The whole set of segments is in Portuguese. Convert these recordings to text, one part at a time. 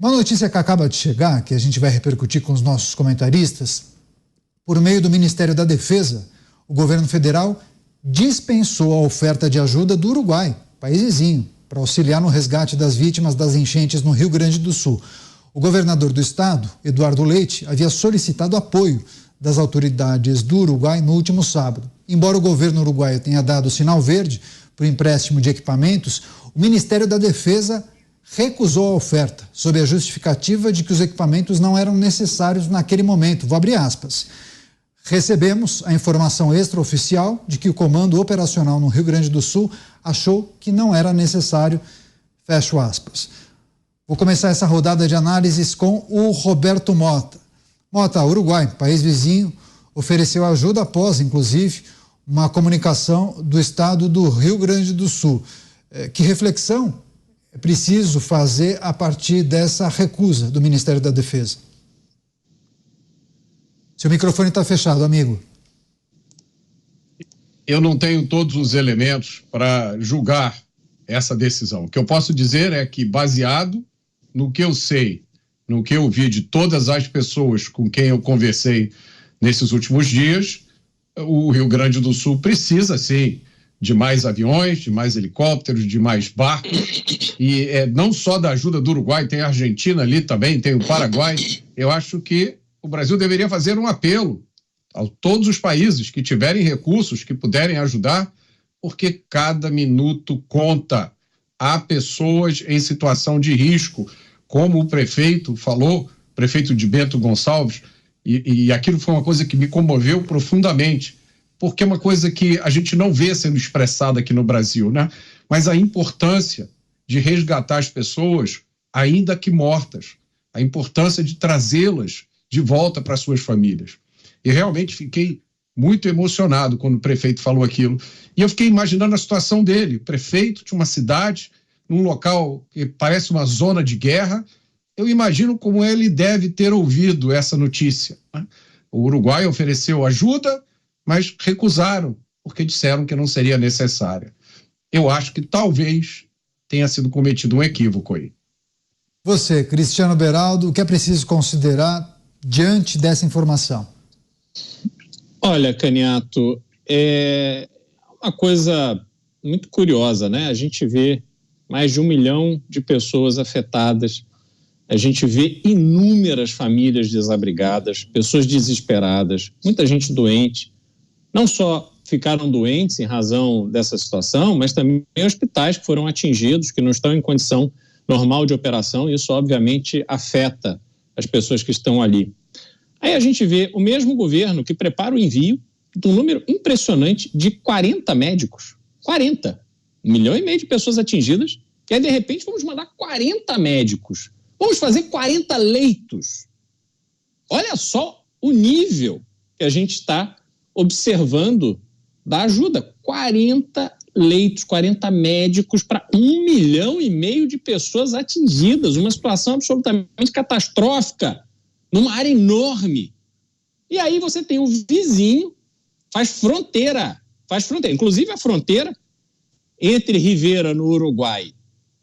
Uma notícia que acaba de chegar, que a gente vai repercutir com os nossos comentaristas, por meio do Ministério da Defesa, o governo federal dispensou a oferta de ajuda do Uruguai, país vizinho, para auxiliar no resgate das vítimas das enchentes no Rio Grande do Sul. O governador do estado, Eduardo Leite, havia solicitado apoio das autoridades do Uruguai no último sábado. Embora o governo uruguaio tenha dado sinal verde para o empréstimo de equipamentos, o Ministério da Defesa recusou a oferta, sob a justificativa de que os equipamentos não eram necessários naquele momento. Vou abrir aspas. Recebemos a informação extraoficial de que o Comando Operacional no Rio Grande do Sul achou que não era necessário, fecho aspas. Vou começar essa rodada de análises com o Roberto Mota. Mota, Uruguai, país vizinho, ofereceu ajuda após, inclusive, uma comunicação do estado do Rio Grande do Sul. Que reflexão é preciso fazer a partir dessa recusa do Ministério da Defesa? Seu microfone está fechado, amigo. Eu não tenho todos os elementos para julgar essa decisão. O que eu posso dizer é que, baseado no que eu sei, no que eu vi de todas as pessoas com quem eu conversei nesses últimos dias, o Rio Grande do Sul precisa, sim, de mais aviões, de mais helicópteros, de mais barcos, e não só da ajuda do Uruguai, tem a Argentina ali também, tem o Paraguai. Eu acho que o Brasil deveria fazer um apelo a todos os países que tiverem recursos, que puderem ajudar, porque cada minuto conta. Há pessoas em situação de risco, como o prefeito falou, prefeito de Bento Gonçalves, e aquilo foi uma coisa que me comoveu profundamente, porque é uma coisa que a gente não vê sendo expressada aqui no Brasil, né? Mas a importância de resgatar as pessoas, ainda que mortas, a importância de trazê-las de volta para suas famílias. E realmente fiquei muito emocionado quando o prefeito falou aquilo. E eu fiquei imaginando a situação dele, prefeito de uma cidade, num local que parece uma zona de guerra. Eu imagino como ele deve ter ouvido essa notícia, né? O Uruguai ofereceu ajuda, mas recusaram, porque disseram que não seria necessária. Eu acho que talvez tenha sido cometido um equívoco aí. Você, Cristiano Beraldo, o que é preciso considerar diante dessa informação? Olha, Caniato, é uma coisa muito curiosa, né? A gente vê mais de 1 milhão de pessoas afetadas, a gente vê inúmeras famílias desabrigadas, pessoas desesperadas, muita gente doente. Não só ficaram doentes em razão dessa situação, mas também hospitais que foram atingidos, que não estão em condição normal de operação, e isso obviamente afeta as pessoas que estão ali. Aí a gente vê o mesmo governo que prepara o envio de um número impressionante de 40 médicos. 40. 1,5 milhão de pessoas atingidas, e aí de repente vamos mandar 40 médicos. Vamos fazer 40 leitos. Olha só o nível que a gente está observando da ajuda. 40 leitos, 40 médicos para 1,5 milhão de pessoas atingidas. Uma situação absolutamente catastrófica, numa área enorme. E aí você tem o vizinho, faz fronteira. Inclusive a fronteira entre Rivera, no Uruguai,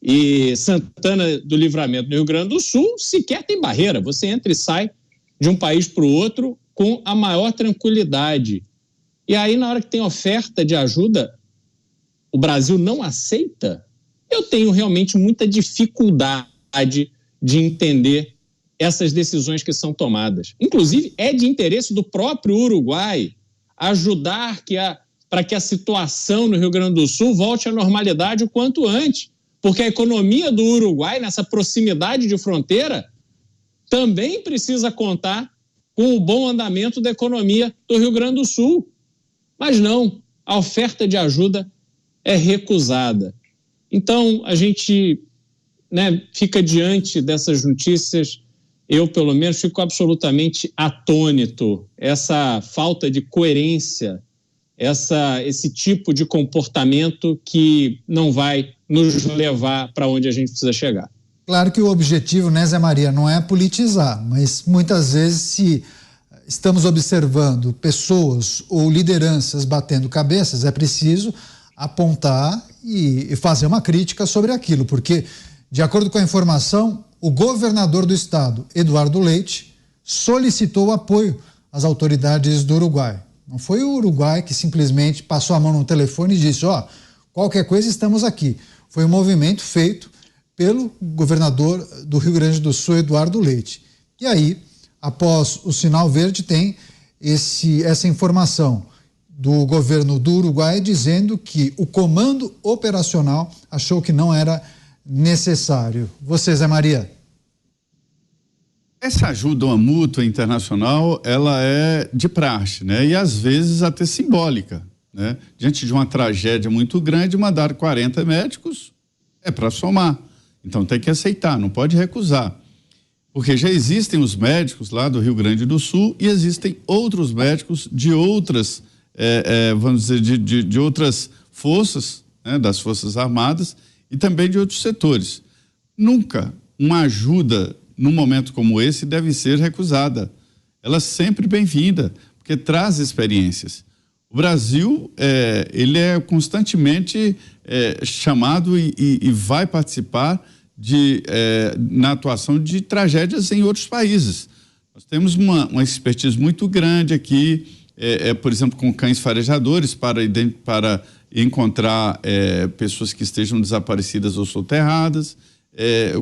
e Santana do Livramento, no Rio Grande do Sul, sequer tem barreira. Você entra e sai de um país para o outro com a maior tranquilidade. E aí, na hora que tem oferta de ajuda, o Brasil não aceita? Eu tenho realmente muita dificuldade de entender essas decisões que são tomadas. Inclusive, é de interesse do próprio Uruguai ajudar para que a situação no Rio Grande do Sul volte à normalidade o quanto antes, porque a economia do Uruguai, nessa proximidade de fronteira, também precisa contar com o bom andamento da economia do Rio Grande do Sul. Mas não, a oferta de ajuda é recusada. Então, a gente, fica diante dessas notícias. Eu, pelo menos, fico absolutamente atônito. Essa falta de coerência, esse tipo de comportamento que não vai nos levar para onde a gente precisa chegar. Claro que o objetivo, né, Zé Maria, não é politizar, mas muitas vezes, se estamos observando pessoas ou lideranças batendo cabeças, é preciso apontar e fazer uma crítica sobre aquilo, porque, de acordo com a informação, o governador do estado, Eduardo Leite, solicitou apoio às autoridades do Uruguai. Não foi o Uruguai que simplesmente passou a mão no telefone e disse, qualquer coisa estamos aqui. Foi um movimento feito pelo governador do Rio Grande do Sul, Eduardo Leite. E aí, após o sinal verde, tem essa informação do governo do Uruguai dizendo que o comando operacional achou que não era necessário. Você, Zé Maria? Essa ajuda mútua internacional, ela é de praxe, né? E às vezes até simbólica, né? Diante de uma tragédia muito grande, mandar 40 médicos é para somar. Então tem que aceitar, não pode recusar. Porque já existem os médicos lá do Rio Grande do Sul e existem outros médicos de outras, vamos dizer, de outras forças, né? Das Forças Armadas e também de outros setores. Nunca uma ajuda num momento como esse deve ser recusada. Ela é sempre bem-vinda, porque traz experiências. O Brasil, ele é constantemente chamado e vai participar na atuação de tragédias em outros países. Nós temos uma expertise muito grande aqui, por exemplo, com cães farejadores para encontrar pessoas que estejam desaparecidas ou soterradas,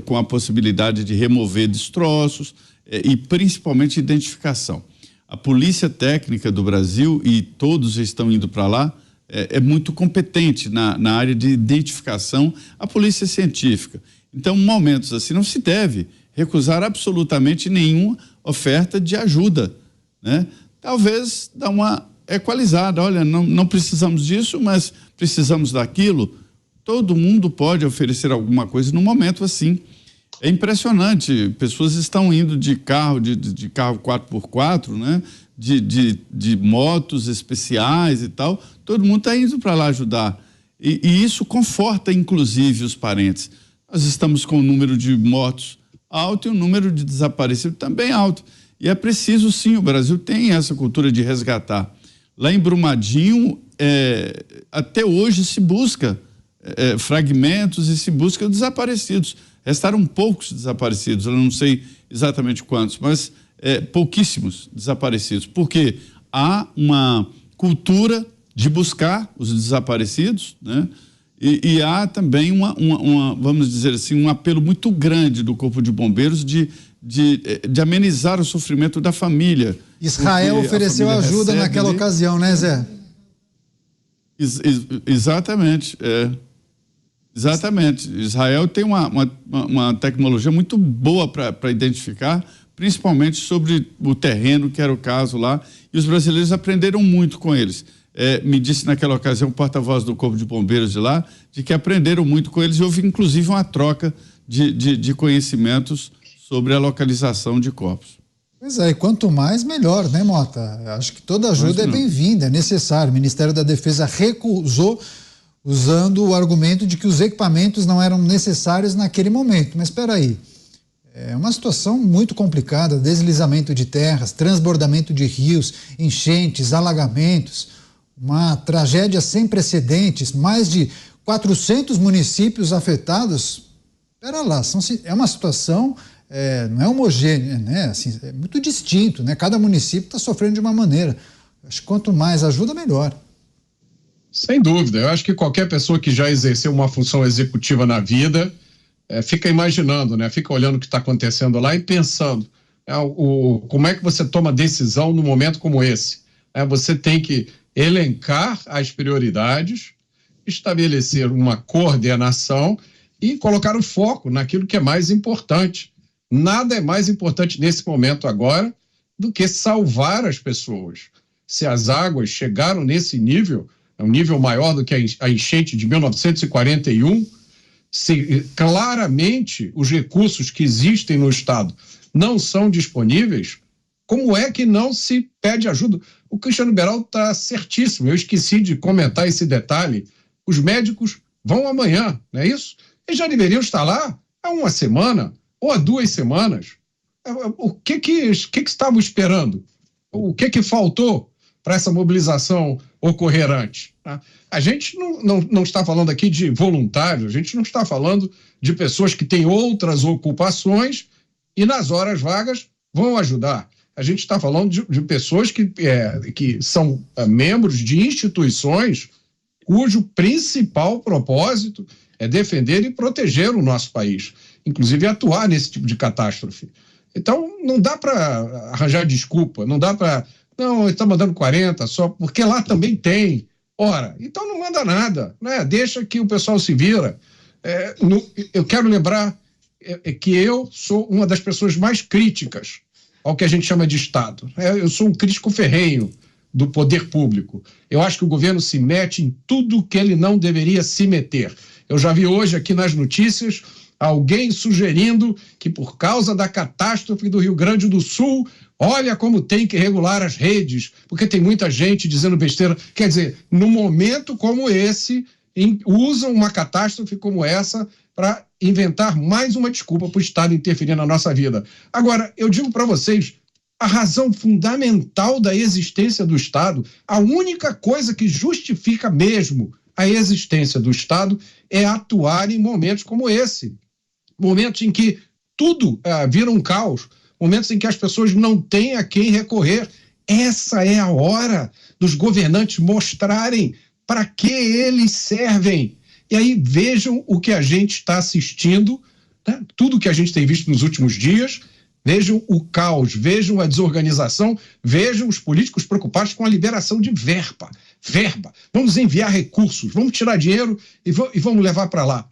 com a possibilidade de remover destroços e principalmente identificação. A Polícia Técnica do Brasil, e todos estão indo para lá, é muito competente na área de identificação, a Polícia Científica. Então, em momentos assim, não se deve recusar absolutamente nenhuma oferta de ajuda, né? Talvez dar uma equalizada, olha, não precisamos disso, mas precisamos daquilo. Todo mundo pode oferecer alguma coisa num momento assim. É impressionante, pessoas estão indo de carro 4x4, né? De motos especiais e tal, todo mundo está indo para lá ajudar. E isso conforta, inclusive, os parentes. Nós estamos com o número de mortos alto e o número de desaparecidos também alto. E é preciso, sim, o Brasil tem essa cultura de resgatar. Lá em Brumadinho, até hoje se busca fragmentos e se busca desaparecidos. Restaram poucos desaparecidos, eu não sei exatamente quantos, mas pouquíssimos desaparecidos, porque há uma cultura de buscar os desaparecidos, né? E há também vamos dizer assim, um apelo muito grande do Corpo de Bombeiros de amenizar o sofrimento da família. Israel ofereceu ajuda naquela ocasião, né, Zé? Exatamente, exatamente. Israel tem uma tecnologia muito boa para identificar, principalmente sobre o terreno, que era o caso lá, e os brasileiros aprenderam muito com eles. Me disse naquela ocasião o porta-voz do Corpo de Bombeiros de lá, de que aprenderam muito com eles, e houve inclusive uma troca de conhecimentos sobre a localização de corpos. Pois é, e quanto mais, melhor, né, Mota? Acho que toda ajuda é bem-vinda, é necessário. O Ministério da Defesa recusou, usando o argumento de que os equipamentos não eram necessários naquele momento. Mas espera aí, é uma situação muito complicada, deslizamento de terras, transbordamento de rios, enchentes, alagamentos, uma tragédia sem precedentes, mais de 400 municípios afetados. Espera lá, é uma situação, não é homogênea, né? Assim, é muito distinto, né? Cada município está sofrendo de uma maneira. Acho que quanto mais ajuda, melhor. Sem dúvida, eu acho que qualquer pessoa que já exerceu uma função executiva na vida fica imaginando, né? Fica olhando o que está acontecendo lá e pensando como é que você toma decisão num momento como esse. Você tem que elencar as prioridades, estabelecer uma coordenação e colocar o foco naquilo que é mais importante. Nada é mais importante nesse momento agora do que salvar as pessoas. Se as águas chegaram nesse nível, é um nível maior do que a enchente de 1941, se claramente os recursos que existem no Estado não são disponíveis, como é que não se pede ajuda? O Cristiano Beraldo está certíssimo, eu esqueci de comentar esse detalhe. Os médicos vão amanhã, não é isso? Eles já deveriam estar lá há uma semana ou há 2 semanas. O que estavam esperando? O que faltou para essa mobilização ocorrer antes. Tá? A gente não está falando aqui de voluntários, a gente não está falando de pessoas que têm outras ocupações e nas horas vagas vão ajudar. A gente está falando de pessoas que são membros de instituições cujo principal propósito é defender e proteger o nosso país, inclusive atuar nesse tipo de catástrofe. Então, não dá para arranjar desculpa, não dá para... Não, está mandando 40 só, porque lá também tem. Ora, então não manda nada, né? Deixa que o pessoal se vira. Eu quero lembrar que eu sou uma das pessoas mais críticas ao que a gente chama de Estado. Eu sou um crítico ferrenho do poder público. Eu acho que o governo se mete em tudo que ele não deveria se meter. Eu já vi hoje aqui nas notícias alguém sugerindo que por causa da catástrofe do Rio Grande do Sul, olha como tem que regular as redes, porque tem muita gente dizendo besteira. Quer dizer, num momento como esse, usam uma catástrofe como essa para inventar mais uma desculpa para o Estado interferir na nossa vida. Agora, eu digo para vocês, a razão fundamental da existência do Estado, a única coisa que justifica mesmo a existência do Estado é atuar em momentos como esse. Momentos em que tudo vira um caos, momentos em que as pessoas não têm a quem recorrer. Essa é a hora dos governantes mostrarem para que eles servem. E aí vejam o que a gente está assistindo, né? Tudo que a gente tem visto nos últimos dias, vejam o caos, vejam a desorganização, vejam os políticos preocupados com a liberação de verba. Vamos enviar recursos, vamos tirar dinheiro e vamos levar para lá.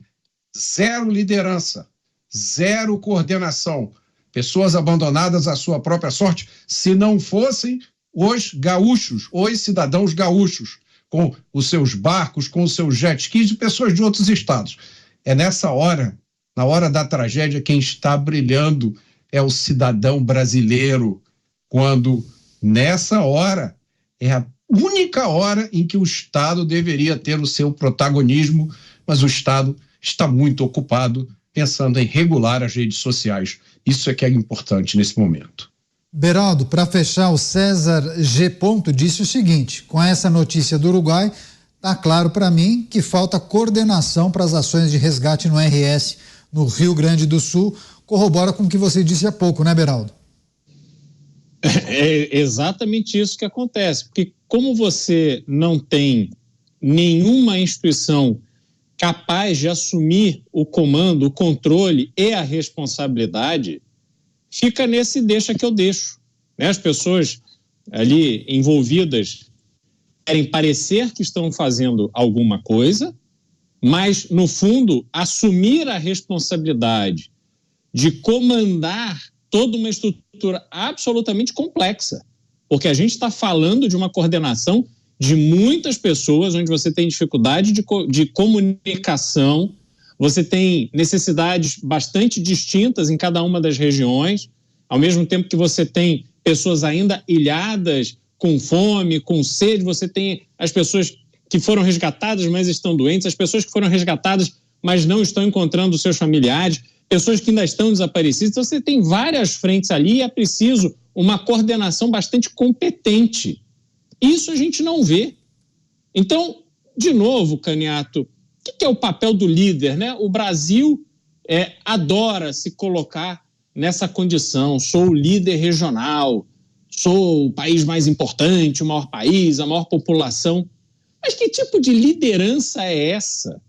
Zero liderança, zero coordenação, pessoas abandonadas à sua própria sorte, se não fossem os gaúchos, os cidadãos gaúchos, com os seus barcos, com os seus jet skis de pessoas de outros estados. É nessa hora, na hora da tragédia, quem está brilhando é o cidadão brasileiro, quando nessa hora é a única hora em que o Estado deveria ter o seu protagonismo, mas o Estado está muito ocupado pensando em regular as redes sociais. Isso é que é importante nesse momento. Beraldo, para fechar, o César G. disse o seguinte: com essa notícia do Uruguai, está claro para mim que falta coordenação para as ações de resgate no RS no Rio Grande do Sul. Corrobora com o que você disse há pouco, né, Beraldo? É exatamente isso que acontece, porque como você não tem nenhuma instituição capaz de assumir o comando, o controle e a responsabilidade, fica nesse deixa que eu deixo. Né? As pessoas ali envolvidas querem parecer que estão fazendo alguma coisa, mas, no fundo, assumir a responsabilidade de comandar toda uma estrutura absolutamente complexa, porque a gente está falando de uma coordenação de muitas pessoas, onde você tem dificuldade de comunicação, você tem necessidades bastante distintas em cada uma das regiões, ao mesmo tempo que você tem pessoas ainda ilhadas, com fome, com sede, você tem as pessoas que foram resgatadas, mas estão doentes, as pessoas que foram resgatadas, mas não estão encontrando seus familiares, pessoas que ainda estão desaparecidas. Então, você tem várias frentes ali e é preciso uma coordenação bastante competente. Isso a gente não vê. Então, de novo, Caniato, o que é o papel do líder, né? O Brasil adora se colocar nessa condição. Sou o líder regional, sou o país mais importante, o maior país, a maior população. Mas que tipo de liderança é essa?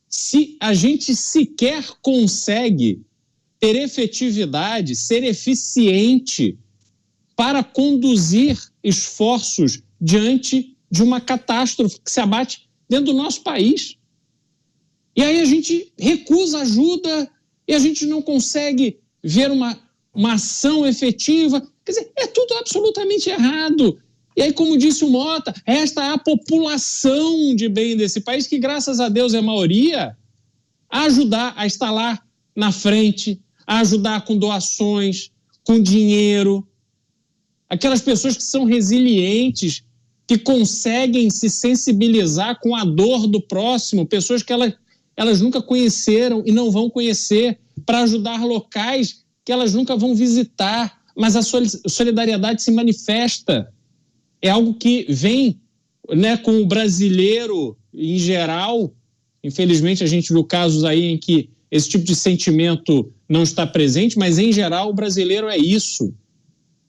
Se a gente sequer consegue ter efetividade, ser eficiente para conduzir esforços diante de uma catástrofe que se abate dentro do nosso país. E aí a gente recusa ajuda e a gente não consegue ver uma ação efetiva. Quer dizer, é tudo absolutamente errado. E aí, como disse o Mota, esta é a população de bem desse país, que graças a Deus é a maioria, a ajudar a estar lá na frente, a ajudar com doações, com dinheiro. Aquelas pessoas que são resilientes, que conseguem se sensibilizar com a dor do próximo, pessoas que elas nunca conheceram e não vão conhecer, para ajudar locais que elas nunca vão visitar, mas a solidariedade se manifesta. É algo que vem né, com o brasileiro em geral. Infelizmente, a gente viu casos aí em que esse tipo de sentimento não está presente, mas, em geral, o brasileiro é isso.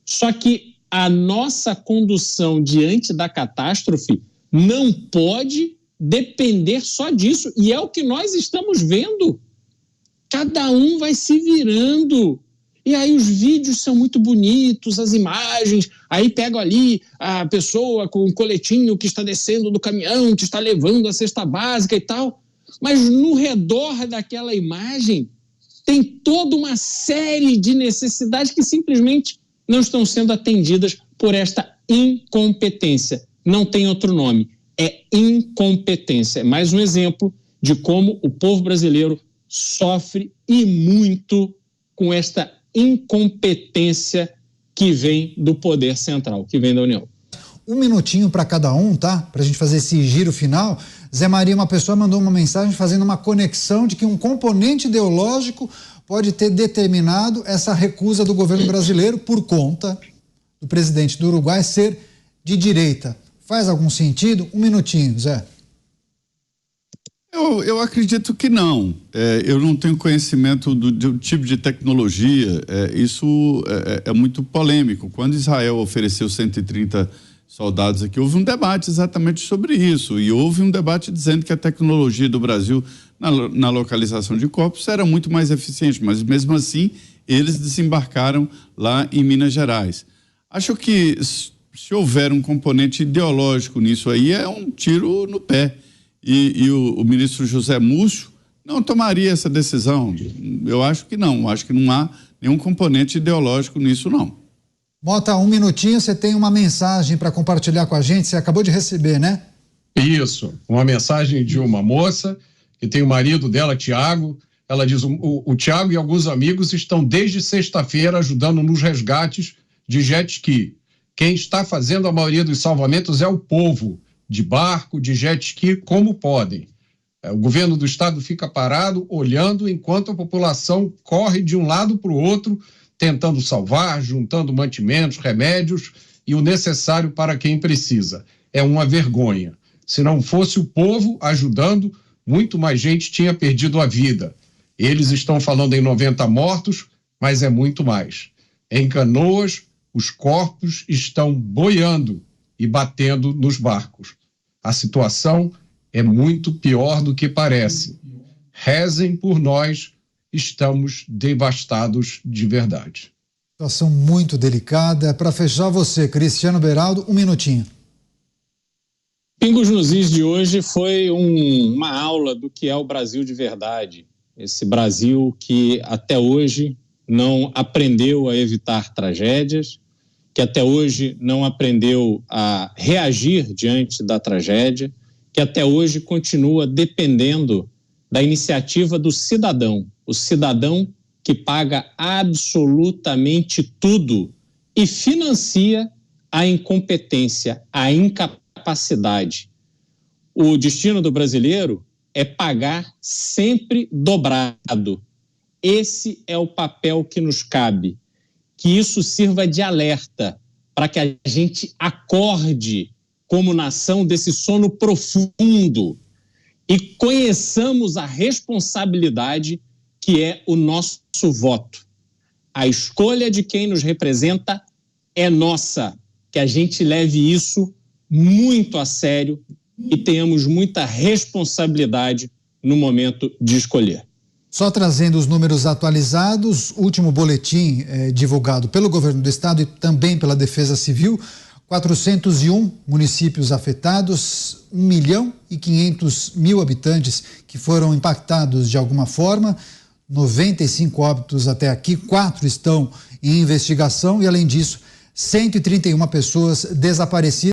Só que a nossa condução diante da catástrofe não pode depender só disso. E é o que nós estamos vendo. Cada um vai se virando. E aí os vídeos são muito bonitos, as imagens, aí pego ali a pessoa com o coletinho que está descendo do caminhão, que está levando a cesta básica e tal, mas no redor daquela imagem tem toda uma série de necessidades que simplesmente não estão sendo atendidas por esta incompetência. Não tem outro nome, é incompetência. É mais um exemplo de como o povo brasileiro sofre e muito com esta incompetência que vem do poder central, que vem da União. Um minutinho para cada um, tá? Para a gente fazer esse giro final. Zé Maria, uma pessoa mandou uma mensagem fazendo uma conexão de que um componente ideológico pode ter determinado essa recusa do governo brasileiro por conta do presidente do Uruguai ser de direita. Faz algum sentido? Um minutinho, Zé. Eu acredito que não. Eu não tenho conhecimento do tipo de tecnologia. Isso é muito polêmico. Quando Israel ofereceu 130 soldados aqui, houve um debate exatamente sobre isso. E houve um debate dizendo que a tecnologia do Brasil na localização de corpos era muito mais eficiente. Mas, mesmo assim, eles desembarcaram lá em Minas Gerais. Acho que, se houver um componente ideológico nisso aí, é um tiro no pé. E o ministro José Múcio não tomaria essa decisão. Eu acho que não. Acho que não há nenhum componente ideológico nisso, não. Mota, um minutinho, você tem uma mensagem para compartilhar com a gente, você acabou de receber, né? Isso, uma mensagem de uma moça que tem o marido dela, Tiago. Ela diz, o Tiago e alguns amigos estão desde sexta-feira ajudando nos resgates de jet ski. Quem está fazendo a maioria dos salvamentos é o povo, de barco, de jet ski, como podem. O governo do estado fica parado, olhando, enquanto a população corre de um lado para o outro, tentando salvar, juntando mantimentos, remédios e o necessário para quem precisa. É uma vergonha. Se não fosse o povo ajudando, muito mais gente tinha perdido a vida. Eles estão falando em 90 mortos, mas é muito mais. Em Canoas, os corpos estão boiando e batendo nos barcos. A situação é muito pior do que parece. Rezem por nós, estamos devastados de verdade. Situação muito delicada. Para fechar, você, Cristiano Beraldo, um minutinho. Pingos nos Is de hoje foi uma aula do que é o Brasil de verdade. Esse Brasil que até hoje não aprendeu a evitar tragédias, que até hoje não aprendeu a reagir diante da tragédia, que até hoje continua dependendo da iniciativa do cidadão, o cidadão que paga absolutamente tudo e financia a incompetência, a incapacidade. O destino do brasileiro é pagar sempre dobrado. Esse é o papel que nos cabe. Que isso sirva de alerta para que a gente acorde como nação desse sono profundo e conheçamos a responsabilidade que é o nosso voto. A escolha de quem nos representa é nossa, que a gente leve isso muito a sério e tenhamos muita responsabilidade no momento de escolher. Só trazendo os números atualizados, último boletim divulgado pelo governo do estado e também pela Defesa Civil, 401 municípios afetados, 1.500.000 habitantes que foram impactados de alguma forma, 95 óbitos até aqui, 4 estão em investigação e, além disso, 131 pessoas desaparecidas.